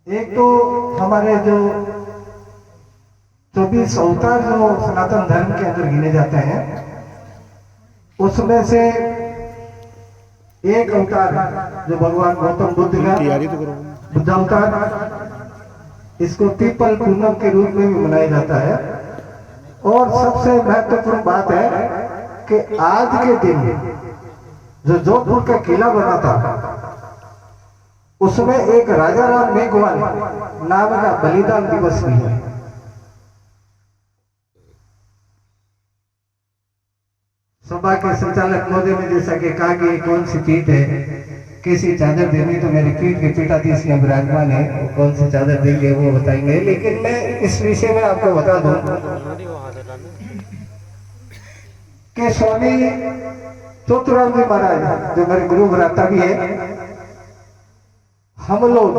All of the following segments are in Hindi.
एक तो हमारे जो 24 अवतार जो सनातन धर्म के अंदर गिने जाते हैं, उसमें से एक अवतार जो भगवान गौतम बुद्ध का बुद्धावतार, इसको पीपल पूनम के रूप में भी मनाया जाता है। और सबसे महत्वपूर्ण बात है कि आज के दिन जो जोधपुर का किला बना था, उसमें एक राजा राम मेघवाल नाम का बलिदान दिवस भी है। सभा के संचालक महोदय ने जैसा कि कहा कि ये कौन सी पीठ है, कैसी चादर देनी, तो मेरी पीठ के पीठाधीश में विराजमान है, वो कौन सी चादर देंगे वो बताएंगे। लेकिन मैं इस विषय में आपको बता दूं कि स्वामी चतुराम जी महाराज जो मेरे गुरु भ्राता भी है, हम लोग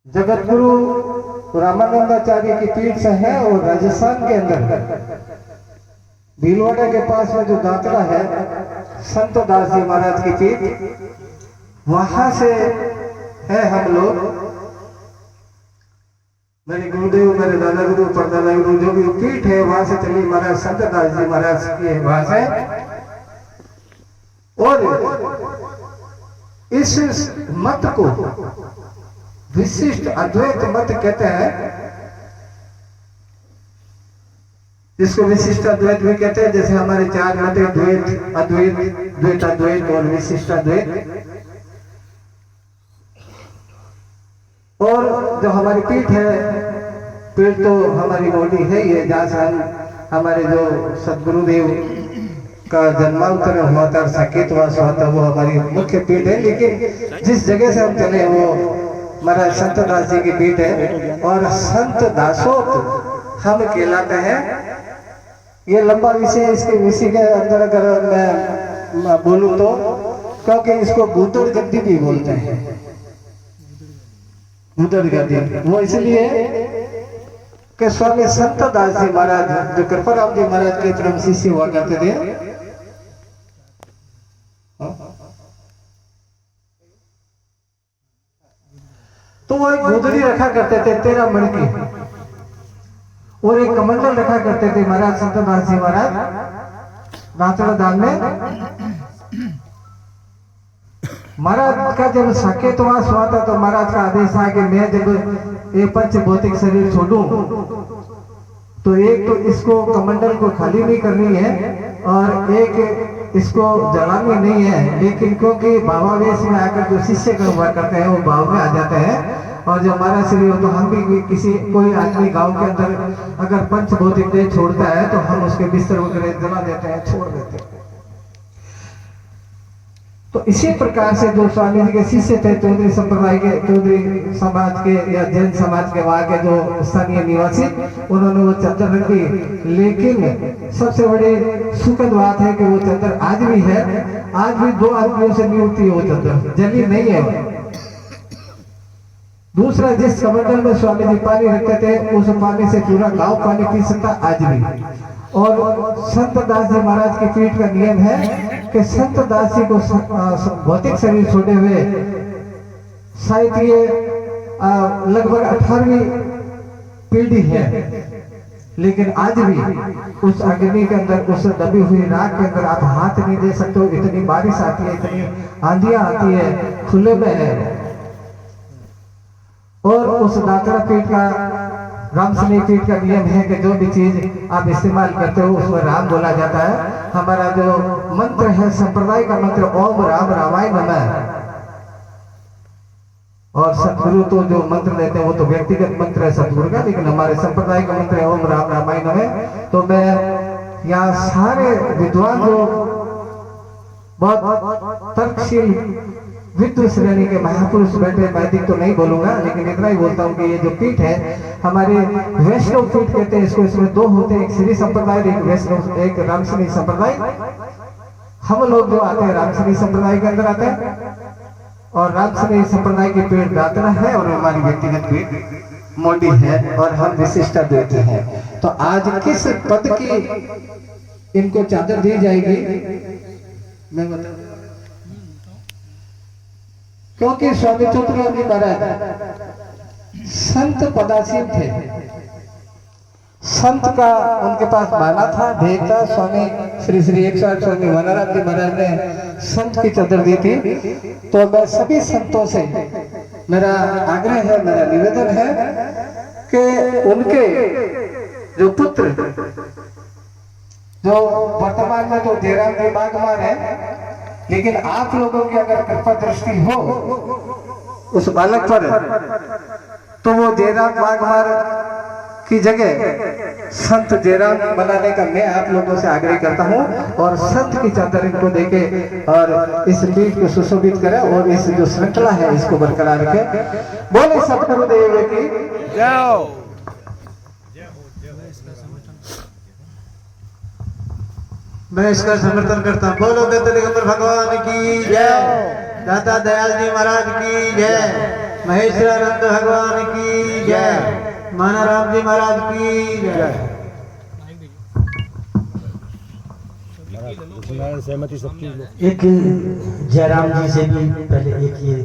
जगत गुरु रामानंदाचार्य की पीठ से है और राजस्थान के अंदर भीलवाड़ा के पास में जो दातरा है संत दास जी महाराज की पीठ, वहां से है हम लोग। मेरे गुरुदेव, मेरे दादा गुरु, परदादा गुरु जो भी पीठ है वहां से चली महाराज संत दास जी महाराज की वहां से। और इस मत को विशिष्ट अद्वैत मत कहते हैं, जिसको विशिष्ट अद्वैत भी कहते हैं। जैसे हमारे चार मत है, द्वैत, अद्वैत, द्वैत अद्वैत और विशिष्ट अद्वैत। और जो हमारी पीठ है, पीठ तो हमारी बॉडी है ही है, जहां से हम हमारे जो सदगुरुदेव का जन्मांतर हुआ था, साकेतवास हुआ था, वो हमारी मुख्य पीठ है। लेकिन जिस जगह से हम चले वो महाराज संत दास जी की पीठ है। और संत दासों हम कहलाते हैं। ये लंबा विषय है, इसके विषय के अंदर अगर मैं बोलूं तो, क्योंकि इसको भूतड़ गद्दी भी बोलते हैं, भूतड़ गद्दी। वो इसलिए कि स्वामी संत दास जी महाराज जो कृपाराम जी महाराज के परम शिष्य हुआ करते थे, तो वो एक गुदड़ी रखा करते थे 13 मण की, और एक कमंडल रखा करते थे महाराज संत दास जी महाराज नाचड़ा दान में। महाराज का जब साकेतवास हुआ था तो महाराज का आदेश था कि मैं जब ये पंच भौतिक शरीर छोड़ूं तो एक तो इसको कमंडल को खाली नहीं करनी है और एक इसको जलानी नहीं है। लेकिन क्योंकि भावावेश में आकर जो शिष्य हुआ करते हैं वो भाव में आ जाते हैं, और जो हमारा शरीर हो तो हम भी किसी कोई आदमी गांव के अंदर अगर पंच भौतिक देह छोड़ता है तो हम उसके बिस्तर वगैरह जला देते हैं, छोड़ देते हैं। तो इसी प्रकार से जो स्वामी जी के शिष्य थे, चौधरी संप्रदाय के, चौधरी समाज के या जैन समाज के वहां के जो स्थानीय निवासी, उन्होंने वो चादर रखी। लेकिन सबसे बड़ी सुखद बात है कि वो चादर आज भी है, आज भी 2 आदमियों से नहीं उठती है वो चादर, जली नहीं है। दूसरा, जिस कमंडल में स्वामी जी पानी रखते थे उस पानी से पूरा गांव पानी पी सकता आज भी। और संत दास जी महाराज की पीठ का नियम है कि संत दास जी को भौतिक शरीर छोड़े हुए शायद ये लगभग 18वीं पीढ़ी है, लेकिन आज भी उस अग्नि के अंदर, उस दबी हुई राख के अंदर आप हाथ नहीं दे सकते हो। इतनी बारिश आती है, इतनी आंधियां आती है, खुले में है। और उस दातरा पीठ का, रामसनी पीठ का नियम है कि जो भी चीज आप इस्तेमाल करते हो उसमें राम बोला जाता है। हमारा जो मंत्र है संप्रदाय का मंत्र ओम राम रामाय नमः, और सतगुरु तो जो मंत्र लेते हैं वो तो व्यक्तिगत मंत्र है सतगुरु का, लेकिन हमारे संप्रदाय का मंत्र है ओम राम रामाय नमः। तो मैं यहाँ सारे विद्वान जो बहुत तर्कशील विद्व श्रेणी के महापुरुष बैठे, मैं अधिक तो नहीं बोलूंगा, लेकिन इतना ही बोलता हूँ कि ये जो पीठ है हमारी वैष्णव पीठ कहते हैं इसको। इसमें 2 होते हैं, एक श्री संप्रदाय, एक वैष्णव, एक रामसनी संप्रदाय। हम लोग जो आते हैं रामसनी संप्रदाय के अंदर आते हैं, और रामसनी संप्रदाय की पीठ दातरा है और हमारी व्यक्तिगत पीठ मोटी है, और हम विशिष्ट अद्वैत हैं। तो आज किस पद की इनको चादर दी जाएगी मैं बता। क्योंकि स्वामी तुलसीराम जी महाराज संत पदासीन थे। संत का उनके पास माना था, ध्येय था। स्वामी श्री श्री 108 स्वामी वनाराम जी महाराज ने संत की चादर दी थी। तो मैं सभी संतों से मेरा आग्रह है, मेरा निवेदन है कि उनके जो पुत्र, जो वर्तमान में तो जयराम जी बागमान है, लेकिन आप लोगों की अगर कृपा दृष्टि हो उस बालक पर, तो वो जयराम बागमान की जगह संत जयराम बनाने का मैं आप लोगों से आग्रह करता हूं। और संत की चादर इनको देके और इस पीठ को सुशोभित करें और इस जो श्रृंखला है इसको बरकरार रखें। बोले सतगुरुदेव की जय। मैं इसका समर्थन करता हूँ। बोलो गंतलेश्वर भगवान की जय, दाता दयाल जी महाराज की जय, महेश्वरानंद भगवान की जय, मानाराम जी महाराज की जय। सहमति सबकी। एक जयराम जी से भी पहले एक ये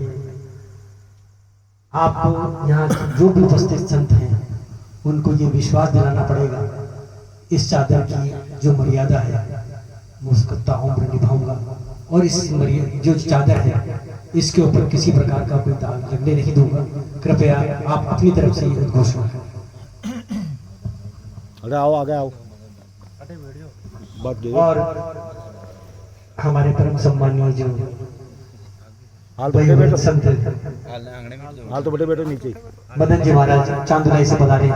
आपको यहाँ जो भी उपस्थित संत हैं उनको ये विश्वास दिलाना पड़ेगा, इस चादर की जो मर्यादा है वो उसका उम्र निभाऊंगा, और इस जो चादर है इसके ऊपर किसी प्रकार का कोई दाग लगने नहीं दूंगा। कृपया आप अपनी तरफ से ये घोषणा करें। अरे आओ आगे आओ। और हमारे परम सम्मानीय जो हाल बैठो संत हाल तो बैठो नीचे मदन जी महाराज चांदुलाई से पधारे,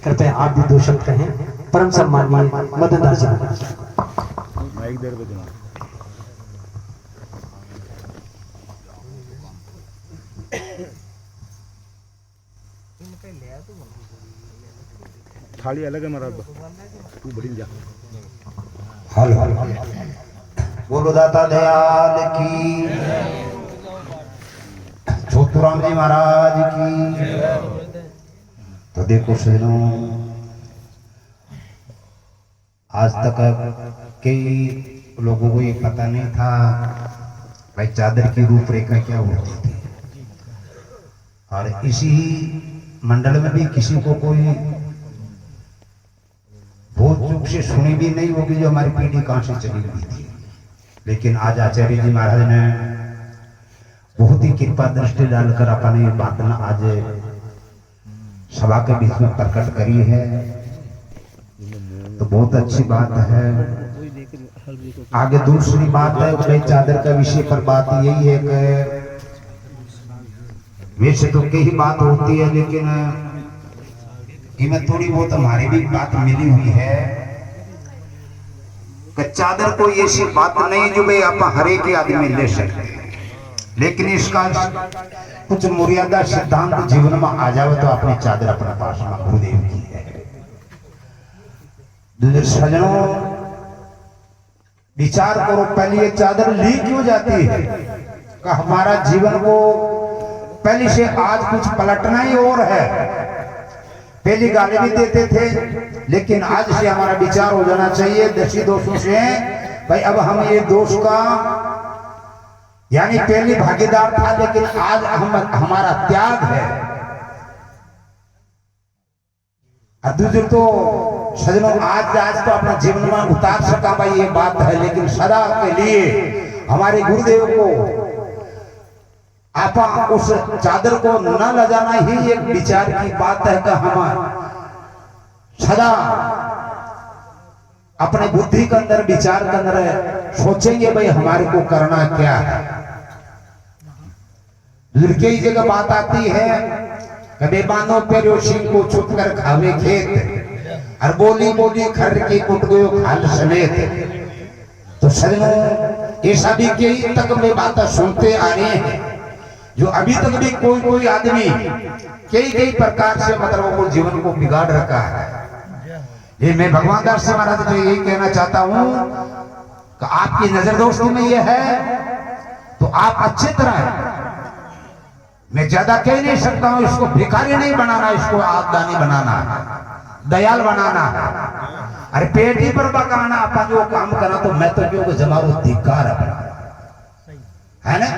कृपया आप भी दो शब्द कहें। परम सम्मानीय मदन दास जी महाराज। माइक देर बजना थाली अलग है महाराज, तू बढ़ी जा। हेलो बोलो दाता दयाल की, छोटूराम जी महाराज की। तो देखो सजनों, आज तक कई लोगों को ये पता नहीं था भाई चादर की रूपरेखा क्या होती थी, और इसी मंडल में भी किसी को कोई भूल चूक से सुनी भी नहीं होगी जो हमारी पीढ़ी कहां से चली हुई थी। लेकिन आज आचार्य जी महाराज ने बहुत ही कृपा दृष्टि डालकर अपनी बात न आज सभा के बीच में प्रकट करी है, तो बहुत अच्छी बात है। आगे दूसरी बात है भाई चादर का विषय पर बात यही है कि वैसे तो कई बात होती है, लेकिन इनमें थोड़ी बहुत हमारी भी बात मिली हुई है कि चादर कोई ऐसी बात नहीं जो भाई आप हर एक आदमी ले सकते, लेकिन इसका कुछ मर्यादा सिद्धांत जीवन में आ जाए तो अपनी चादर अपने पास में गुरुदेव की है। दूसरे सजनों विचार करो, पहले ये चादर ली क्यों जाती है कि हमारा जीवन को पहले से आज कुछ पलटना ही और है। पहली गाली भी देते थे, लेकिन आज से हमारा विचार हो जाना चाहिए दसी दोषों से भाई अब हम ये दोष का यानी पहले भागीदार था, लेकिन आज हमारा त्याग है। दूसरे तो सजनों आज तो अपना जीवन में उतार सका भाई ये बात है, लेकिन सदा के लिए हमारे गुरुदेव को आप उस चादर को न ले जाना ही एक विचार की बात है कि हम सदा अपने बुद्धि के अंदर विचार के अंदर सोचेंगे भाई हमारे को करना क्या है। कई जगह बात आती है कि बेबानो पेरो सिंह को चुप कर खावे खेत, और बोली बोली खर के कुट गयो खाल समेत। तो सजनों ये सभी कई तक में बातें सुनते आ रहे हैं, जो अभी तक भी कोई आदमी कई प्रकार से मतलब वो जीवन को बिगाड़ रखा है। ये मैं भगवान दास जी महाराज से यही कहना चाहता हूं कि आपकी नजर दोस्ती में ये है तो आप अच्छी तरह, मैं ज्यादा कह नहीं सकता हूं, इसको भिखारी नहीं बनाना, इसको आगदानी बनाना, दयाल बनाना। अरे पेटी पर पकाना अपन जो काम करना, तो मैं तो क्यों जमारो धिक्कार है ना।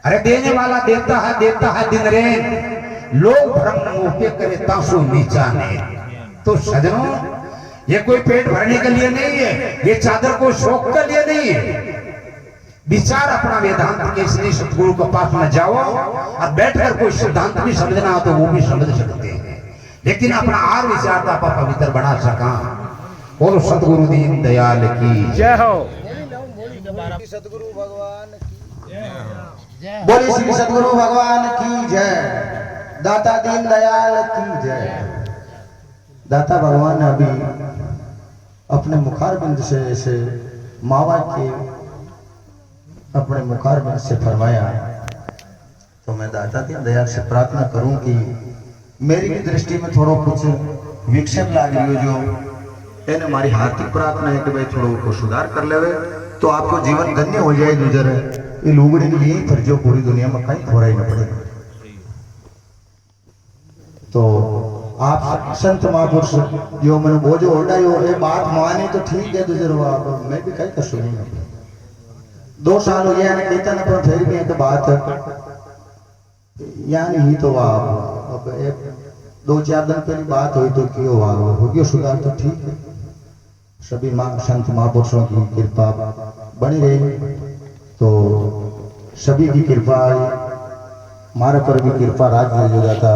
अरे देने वाला देता है दिन रेन, लोग भ्रम मोह करे तासु नीचा ने। तो सजनों, ये कोई पेट भरने के लिए नहीं है, ये चादर को शौक के लिए नहीं है। विचार अपना वेदांत के, इसलिए सतगुरु के पास में जाओ और बैठकर कोई सिद्धांत भी समझना हो तो वो भी समझ सकते हैं, लेकिन अपना आर विचार आप पवित्र बना सका। और सतगुरु दीन दयाल की जय हो। बोले श्री सतगुरु भगवान की जय। दाता दीन दयाल की जय। दाता भगवान ने अभी अपने मुखारबिंद से ऐसे मावा के अपने मुखारबिंद से फरमाया, तो मैं दाता दीन दयाल से प्रार्थना करूं कि मेरी भी दृष्टि में थोड़ा कुछ विक्षेप लाग रही हो, जो एने हमारी हार्दिक प्रार्थना है कि भाई थोड़ा को सुधार कर लेवे तो आपको जीवन धन्य हो जाए। गुजर ये लुगड़ी के लिए फिर जो पूरी दुनिया में कहीं थोड़ा ही न पड़ेगा। तो आप संत महापुरुष जो मैंने वो जो ओढ़ा ये बात माने तो ठीक है, गुजर मैं भी कहीं कर सुनी 2 साल हो गया कहता ना, पर फिर भी तो बात यानी ही तो अब 2-4 दिन पहले बात हुई तो क्यों हो गया सुधार, तो ठीक है। सभी संत महापुरुषों की कृपा बनी रही, तो सभी की कृपा हमारे पर भी कृपा राज जो जाता